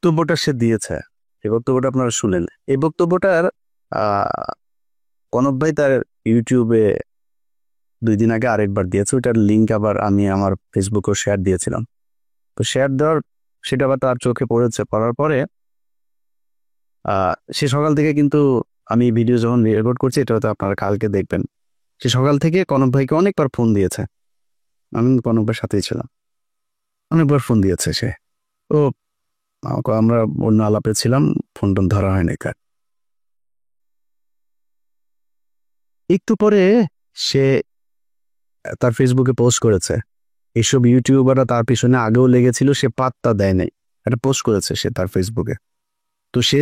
বক্তব্যটা সে দিয়েছে, এই বক্তব্যটা আপনারা শুনলেন। এই বক্তব্যটার কনক ভাই তার ইউটিউবে 2 দিন আগে আরেকবার দিয়েছে, ওইটার লিঙ্ক আবার আমি আমার ফেসবুকেও শেয়ার দিয়েছিলাম। তো শেয়ার দেওয়ার সেটা আবার তার চোখে পড়েছে, পড়ার পরে সে সকাল থেকে কিন্তু আমি ভিডিও যখন রেকর্ড করছি, এটা হয়তো আপনারা কালকে দেখবেন, সে সকাল থেকে কনক ভাইকে অনেকবার ফোন দিয়েছে। আমি কনক ভাইয়ের সাথেই ছিলাম, অনেকবার ফোন দিয়েছে সে। ও আমরা অন্য আলাপে ছিলাম, ফোন টোন ধরা হয়নি কার। একটু পরে সে তার ফেসবুকে পোস্ট করেছে, এইসব ইউটিউবাররা তার পিছনে আগেও লেগেছিল, সে পাত্তা দেয় নাই, একটা পোস্ট করেছে সে তার ফেসবুকে। তো সে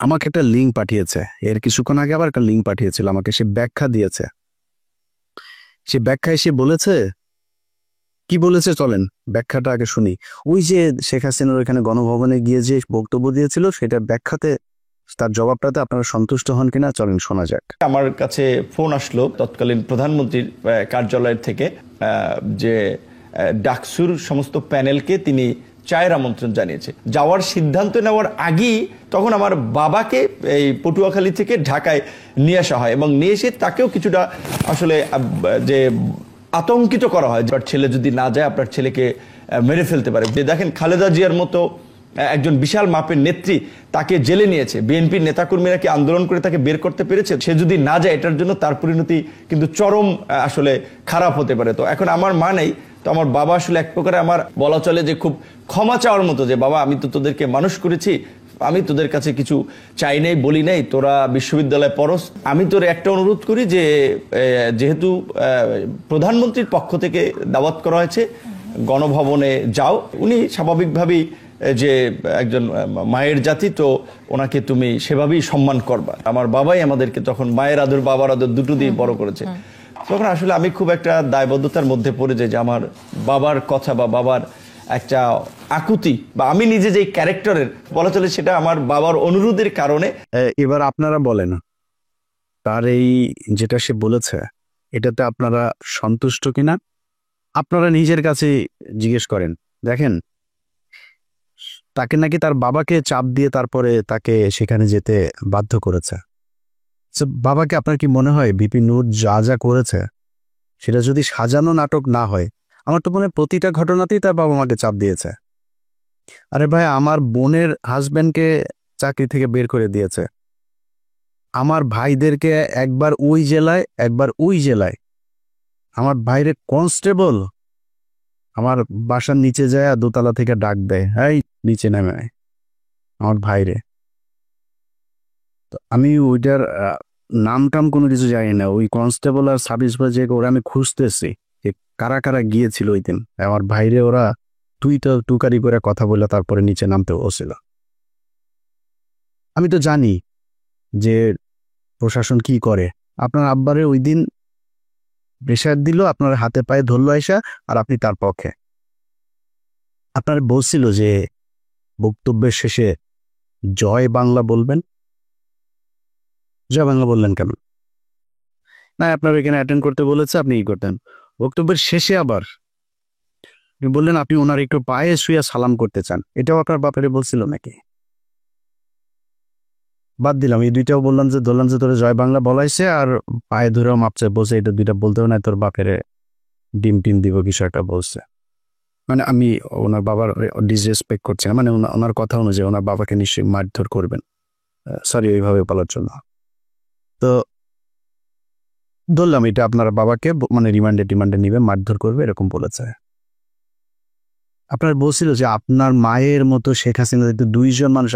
আমাকে একটা লিঙ্ক পাঠিয়েছে, এর কিছুক্ষণ আগে আবার একটা লিঙ্ক পাঠিয়েছিল আমাকে, সে ব্যাখ্যা দিয়েছে। সে ব্যাখ্যায় সে বলেছে, কি বলেছে চলেন ব্যাখ্যাটা আগে শুনি। ওই যে শেখ হাসিনার ওইখানে গণভবনে গিয়ে যে বক্তব্য দিয়েছিল, সেটা ব্যাখ্যাতে তার জবাবটাতে আপনারা সন্তুষ্ট হন কিনা চলেন শোনা যাক। আমার কাছে ফোন আসলো তৎকালীন প্রধানমন্ত্রীর কার্যালয়ের থেকে, যে ডাকসুর সমস্ত প্যানেলকে তিনি চায়ের আমন্ত্রণ জানিয়েছে। যাওয়ার সিদ্ধান্ত নেওয়ার আগেই তখন আমার বাবাকে এই পটুয়াখালী থেকে ঢাকায় নিয়ে আসা হয়, এবং নিয়ে এসে তাকেও কিছুটা আসলে যে আতঙ্কিত করা হয়, আপনার ছেলে যদি না যায় আপনার ছেলেকে মেরে ফেলতে পারে। যে দেখেন, খালেদা জিয়ার মতো একজন বিশাল মাপের নেত্রী, তাকে জেলে নিয়েছে, বিএনপির নেতাকর্মীরা কি আন্দোলন করে তাকে বের করতে পেরেছে? সে যদি না যায়, এটার জন্য তার পরিণতি কিন্তু চরম আসলে খারাপ হতে পারে। তো এখন আমার মা নেই, তো আমার বাবা আসলে এক প্রকারে আমার বলা চলে যে খুব ক্ষমা চাওয়ার মতো, যে বাবা আমি তো তোদেরকে মানুষ করেছি, আমি তোদের কাছে কিছু চাই নাই, বলি নাই, তোরা বিশ্ববিদ্যালয়ে পড়স, আমি তোর একটা অনুরোধ করি যে যেহেতু প্রধানমন্ত্রীর পক্ষ থেকে দাওয়াত করা হয়েছে, গণভবনে যাও। উনি স্বাভাবিকভাবেই যে একজন মায়ের জাতি, তো ওনাকে তুমি সেভাবেই সম্মান করবা। আমার বাবাই আমাদেরকে তখন মায়ের আদর বাবার আদর দুটো দিয়ে বড় করেছে। তখন আসলে আমি খুব একটা দায়বদ্ধতার মধ্যে পড়ে যাই যে আমার বাবার কথা বা বাবার একটা আকুতি, বা আমি নিজে যে ক্যারেক্টারের বলা চলে, সেটা আমার বাবার অনুরোধের কারণে। এবার আপনারা বলেন, তার এই যেটা সে বলেছে এটাতে আপনারা সন্তুষ্ট কিনা? আপনারা নিজের কাছে জিজ্ঞেস করেন। দেখেন, তাকে নাকি তার বাবাকে চাপ দিয়ে তারপরে তাকে সেখানে যেতে বাধ্য করেছে। বাবাকে আপনার কি মনে হয় ভিপি নূর যা যা করেছে সেটা যদি সাজানো নাটক না হয়? আমার তো মনে হয় প্রতিটা ঘটনাতেই তার বাবা মাকে চাপ দিয়েছে। আরে ভাই, আমার বোনের হাজবেন্ডকে চাকরি থেকে বের করে দিয়েছে, আমার ভাইদেরকে একবার ওই জেলায় একবার ওই জেলায়, আমার ভাইরে কনস্টেবল আমার বাসার নিচে যায় দোতলা থেকে ডাক দেয়, এই নিচে নেমে আয় আমার ভাইরে। তো আমি ওইটার নাম টাম কোনো কিছু জানি না, ওই কনস্টেবল আর সাব ইন্সপেক্টর ওরা আমি খুঁজতেছি যে কারা কারা গিয়েছিল ওই দিন আমার ভাইরে, ওরা টুকারি করে কথা বলে তারপরে নিচে নামতে বসছিল। আমি তো জানি যে প্রশাসন কি করে। আপনার আব্বারে ওই দিন প্রেশার দিল, আপনার হাতে পায়ে ধরলো আইসা, আর আপনি তার পক্ষে। আপনার বলছিল যে বক্তব্যের শেষে জয় বাংলা বলবেন, জয় বাংলা বললেন কেন? না, আপনার এখানে অ্যাটেন্ড করতে বলেছে, আপনি ই করতেন। বক্তব্যের শেষে আবার বললেন আপনি ওনার একটু পায়ে শুয়ে সালাম করতে চান, এটাও আপনার বাপেরে বলছিল নাকি? বাদ দিলাম, এই দুইটাও বললাম যে ধরলাম যে তোর জয় বাংলা বলাইছে আর পায়ে ধরেও মাপছে, বলছে এটা দুইটা বলতেও না, তোর বাপেরে ডিম টিম দিব বিষয়টা বলছে। মানে আমি ওনার বাবার ডিসরেসপেক্ট করছি না, মানে ওনার কথা অনুযায়ী ওনার বাবাকে নিশ্চয়ই মারধর করবেন, সরি ওইভাবে বলার জন্য। তো ধরলাম এটা আপনার বাবাকে মানে রিমান্ডে নিবে, মারধর করবে এরকম বলেছে। আপনার বলছিল যে আপনার মায়ের মতো শেখ হাসিনা, দুইজন মানুষ,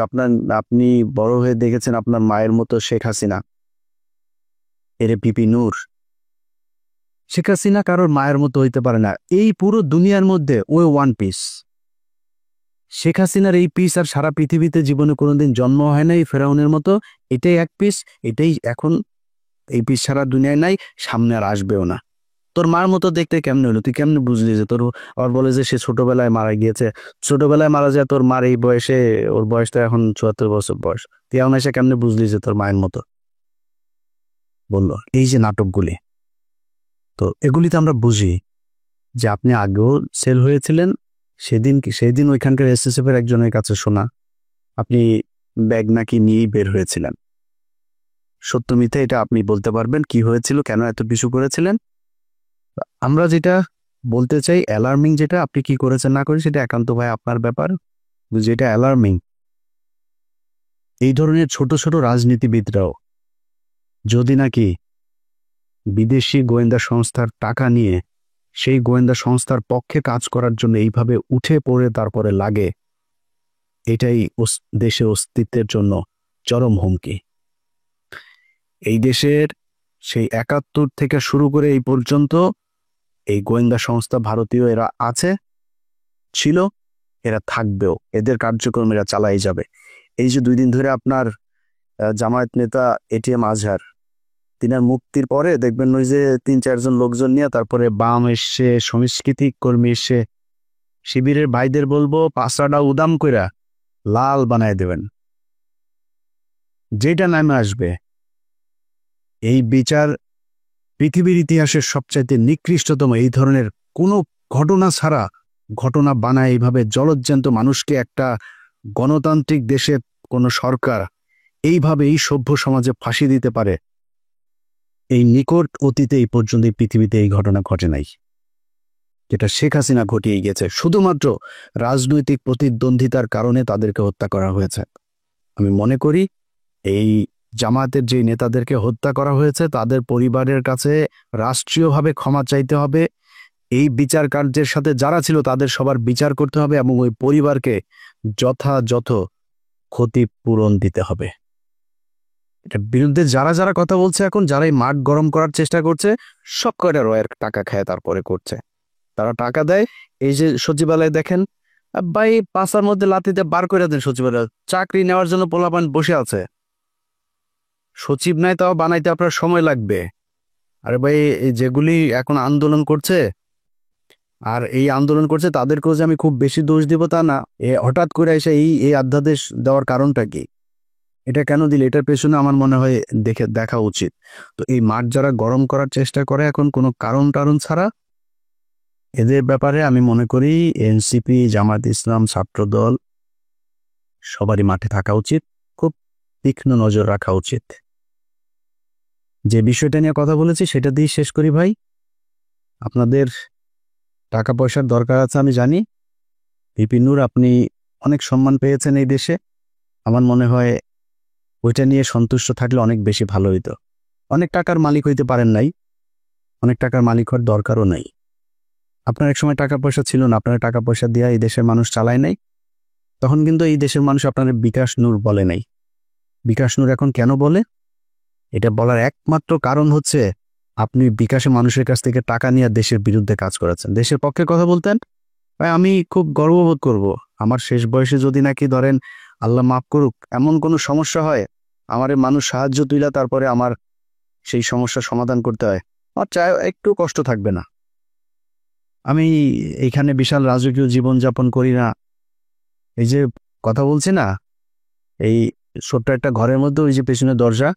আপনি বড় হয়ে দেখেছেন আপনার মায়ের মতো শেখ হাসিনা, এরে ভিপি নূর। শেখ হাসিনা কারোর মায়ের মতো হইতে পারে না, এই পুরো দুনিয়ার মধ্যে ওই ওয়ান পিস। শেখ হাসিনার এই পিস আর সারা পৃথিবীতে জীবনে কোনোদিন জন্ম হয় নাই ফেরাউনের মতো, এটাই এক পিস, এটাই এখন এই পিস সারা দুনিয়ায় নাই, সামনে আর আসবেও না। তোর মার মতো দেখতে কেমনে হলো? তুই কেমনে বুঝলি যে তোর, আর বলে যে সে ছোটবেলায় মারা গিয়েছে, ছোটবেলায় মারা যায় তোর মার এই বয়সে, ওর বয়স তো এখন 74 বছর বয়স, তুই এখন এসে কেমনে বুঝলি যে তোর মায়ের মতো? বললো এই যে নাটকগুলি, তো এগুলিতে আমরা বুঝি যে আপনি আগেও সেল হয়েছিলেন, সেদিন ওইখানকার এসএসএফ এর একজনের কাছে শোনা, আপনি ব্যাগ নাকি নিয়েই বের হয়েছিলেন। সত্য মিথ্যা এটা আপনি বলতে পারবেন, কি হয়েছিল, কেন এত পিছু করেছিলেন। আমরা যেটা বলতে চাই, অ্যালার্মিং যেটা, আপনি কি করেছেন না করেছেন সেটা একান্ত ভাই আপনার ব্যাপার। যেটা অ্যালার্মিং, এই ধরনের ছোট ছোট রাজনীতিবিদরাও যদি নাকি বিদেশি গোয়েন্দা সংস্থার টাকা নিয়ে সেই গোয়েন্দা সংস্থার পক্ষে কাজ করার জন্য এইভাবে উঠে পড়ে তারপরে লাগে, এটাই দেশের অস্তিত্বের জন্য চরম হুমকি। এই দেশের সেই ৭১ থেকে শুরু করে এই পর্যন্ত এই গোয়েন্দা সংস্থা ভারতীয় এরা আছে, ছিল, এরা থাকবেও, এদের কার্যক্রম এরা চালাই যাবে। এই যে ২ দিন ধরে আপনার জামায়াত নেতা এটিএম আজহার, তিনার মুক্তির পরে দেখবেন ওই যে ৩-৪ জন লোকজন নিয়ে তারপরে বাম এসছে, সংস্কৃতি কর্মী এসে, শিবিরের ভাইদের বলবো পাঁচড়াটা উদাম কইরা লাল বানায় দেবেন। যেটা নামে আসবে এই বিচার পৃথিবীর ইতিহাসের সবচাইতে নিকৃষ্টতম, এই ধরনের কোনো ঘটনা ছাড়া ঘটনা বানায় এইভাবে জলজ্জান্ত মানুষকে একটা গণতান্ত্রিক দেশের কোনো সরকার এইভাবে এই সভ্য সমাজে ফাঁসি দিতে পারে, এই নিকট অতীতে এই পর্যন্ত পৃথিবীতে এই ঘটনা ঘটে নাই। যেটা শেখ হাসিনা ঘটিয়ে গেছে, শুধুমাত্র রাজনৈতিক প্রতিদ্বন্দ্বিতার কারণে তাদেরকে হত্যা করা হয়েছে। আমি মনে করি এই জামায়াতের যে নেতাদেরকে হত্যা করা হয়েছে তাদের পরিবারের কাছে রাষ্ট্রীয়ভাবে ক্ষমা চাইতে হবে, এই বিচার কার্যের সাথে যারা ছিল তাদের সবার বিচার করতে হবে এবং ওই পরিবারকে যথাযথ ক্ষতিপূরণ দিতে হবে। এটার বিরুদ্ধে যারা যারা কথা বলছে এখন, যারা এই মাঠ গরম করার চেষ্টা করছে, সব কয়টা রয়ের টাকা খায় তারপরে করছে। তারা টাকা দেয়, এই যে সচিবালয় দেখেন ভাই, পাঁচার মধ্যে লাথিতে বার করে দেন সচিবালয়, চাকরি নেওয়ার জন্য পোলাপান বসে আছে, সচিব নাই তাও বানাইতে আপনার সময় লাগবে। আরে ভাই, এই যেগুলি এখন আন্দোলন করছে আর এই আন্দোলন করছে তাদেরকেও যে আমি খুব বেশি দোষ দিব তা না, হঠাৎ করে এসে এই অধ্যাদেশ দেওয়ার কারণটা কি, এটা কেন দিলে, এটার পেছনে আমার মনে হয় দেখা উচিত। তো এই মাঠ যারা গরম করার চেষ্টা করে এখন কোনো কারণ টারণ ছাড়া, এদের ব্যাপারে আমি মনে করি এনসিপি, জামায়াত ইসলাম, ছাত্রদল সবারই মাঠে থাকা উচিত, খুব তীক্ষ্ণ নজর রাখা উচিত। যে বিষয়টা নিয়ে কথা বলেছি সেটা দিয়ে শেষ করি ভাই। আপনাদের টাকা পয়সার দরকার আছে আমি জানি, ভিপি নূর আপনি অনেক সম্মান পেয়েছেন এই দেশে, আমার মনে হয় ওইটা নিয়ে সন্তুষ্ট থাকলে অনেক বেশি ভালো হইতো। অনেক টাকার মালিক হইতে পারেন নাই, অনেক টাকার মালিক হওয়ার দরকারও নাই। আপনার এক সময় টাকা পয়সা ছিল না, আপনার টাকা পয়সা দিয়ে এই দেশের মানুষ চালায় নাই, তখন কিন্তু এই দেশের মানুষ আপনার বিকাশ নূর বলে নাই। বিকাশ নূর এখন কেন বলে, এটা বলার একমাত্র কারণ হচ্ছে আপনি বিকাশে মানুষের কাছ থেকে টাকা নিয়ে দেশের বিরুদ্ধে কাজ করেছেন। দেশের পক্ষে কথা বলতেন, ভাই আমি খুব গর্ববোধ করব আমার শেষ বয়সে যদি নাকি ধরেন আল্লাহ মাফ করুক এমন কোনো সমস্যা হয়, আমার মানুষ সাহায্য তুইলা তারপরে আমার সেই সমস্যার সমাধান করতে হয়, আমার চাই একটু কষ্ট থাকবে না। আমি এইখানে বিশাল রাজকীয় জীবনযাপন করি না, এই যে কথা বলছি না, এই ছোট্ট একটা ঘরের মধ্যে ওই যে পেছনে দরজা,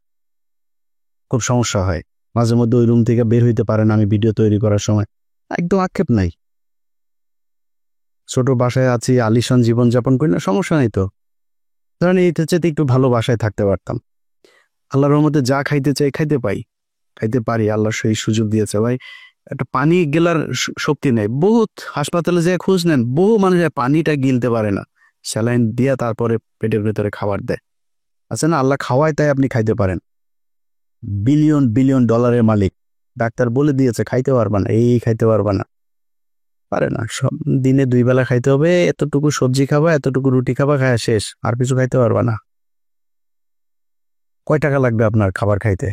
খুব সমস্যা হয় মাঝে মধ্যে, ওই রুম থেকে বের হইতে পারে না আমি ভিডিও তৈরি করার সময়, একদম আক্ষেপ নাই। ছোট বাসায় আছি, আলিশান জীবনযাপন করি না, সমস্যা নেই তো। ধরেন এই চেয়ে একটু ভালো বাসায় থাকতে পারতাম, আল্লাহর রহমতে যা খাইতে চাই খাইতে পারি, আল্লাহ সেই সুযোগ দিয়েছে। ভাই একটা পানি গেলার শক্তি নেই, বহুত হাসপাতালে যে খোঁজ নেন, বহু মানুষ পানিটা গিলতে পারে না, স্যালাইন দিয়া তারপরে পেটের ভেতরে খাবার দেয়। আছে না, আল্লাহ খাওয়ায় তাই আপনি খাইতে পারেন। বিলিয়ন বিলিয়ন ডলারের মালিক, ডাক্তার বলে দিয়েছে খাইতে পারবা না, খাইতে পারবা না, পারে না। সব দিনে 2 বেলা খাইতে হবে, এতটুকু সবজি খাবা, এতটুকু রুটি খাবা, খায়া শেষ, আর কিছু খাইতে পারবা না। কয় টাকা লাগবে আপনার খাবার খাইতে,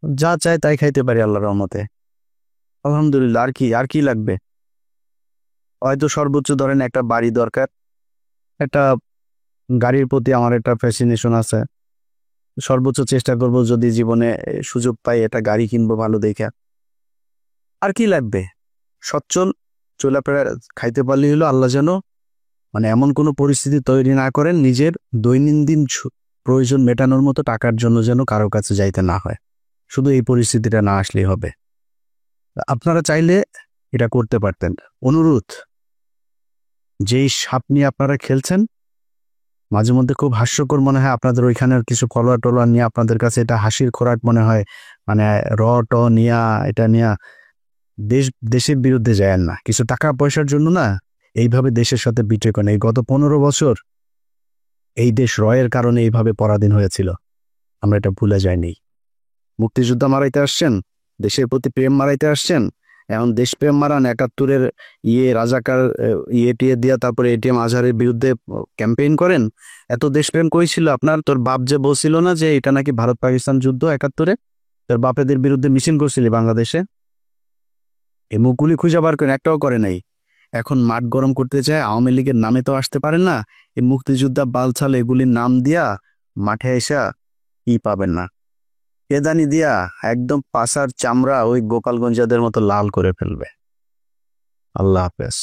যা চায় তাই খাইতে পারি আল্লাহর রহমতে, আলহামদুলিল্লাহ। আর কি লাগবে, হয়তো সর্বোচ্চ ধরেন একটা বাড়ি দরকার, একটা গাড়ির প্রতি আমার একটা ফ্যাসিনেশন আছে, সর্বোচ্চ চেষ্টা করব যদি জীবনে সুযোগ পাই একটা গাড়ি কিনবো ভালো দেখে। আর কি লাগবে, সচ্ছল চলাফেরা খাইতে পারলেই হলো। আল্লাহ যেন মানে এমন কোনো পরিস্থিতি তৈরি না করেন নিজের দৈনন্দিন প্রয়োজন মেটানোর মতো টাকার জন্য যেন কারো কাছে যাইতে না হয়, শুধু এই পরিস্থিতিটা না আসলেই হবে। আপনারা চাইলে এটা করতে পারতেন। অনুরোধ, যেই সাপ নিয়ে আপনারা খেলছেন মাঝে মধ্যে খুব হাস্যকর মনে হয় আপনাদের ওইখানের কিছু ফলোয়ার টলোয়ার নিয়ে, আপনাদের কাছে এটা হাসির খোরাক মনে হয়, মানে র ট নিয়া এটা নিয়া দেশের বিরুদ্ধে যায় না, কিছু টাকা পয়সার জন্য না এইভাবে দেশের সাথে বিট্রে করেন। এই গত 15 বছর এই দেশ রয়ের কারণে এইভাবে পরাধীন হয়েছিল, আমরা এটা ভুলে যাইনি। মুক্তিযোদ্ধা মারাইতে আসছেন, দেশের প্রতি প্রেম মারাইতে আসছেন, এখন দেশপ্রেম মারান 71-এর রাজাকার ইয়ে টিয়ে দিয়া, তারপরে এটিএম আজহারের বিরুদ্ধে ক্যাম্পেইন করেন। এত দেশপ্রেম কই ছিল আপনার? তোর বাপ যে বলছিল না যে এটা নাকি ভারত পাকিস্তান যুদ্ধ 71-এ, তোর বাপেদের বিরুদ্ধে মিছিল করছিলি বাংলাদেশে? এই মুখগুলি খুঁজে বার করেন, একটাও করে নাই। এখন মাঠ গরম করতে চায়, আওয়ামী লীগের নামে তো আসতে পারেন না, এই মুক্তিযোদ্ধা বালছাল এগুলির নাম দিয়া মাঠে এসা কি পাবেন না, কেদানি দিয়া একদম পাছার চামড়া ওই গোপালগঞ্জাদের মতো লাল করে ফেলবে। আল্লাহ হাফেজ।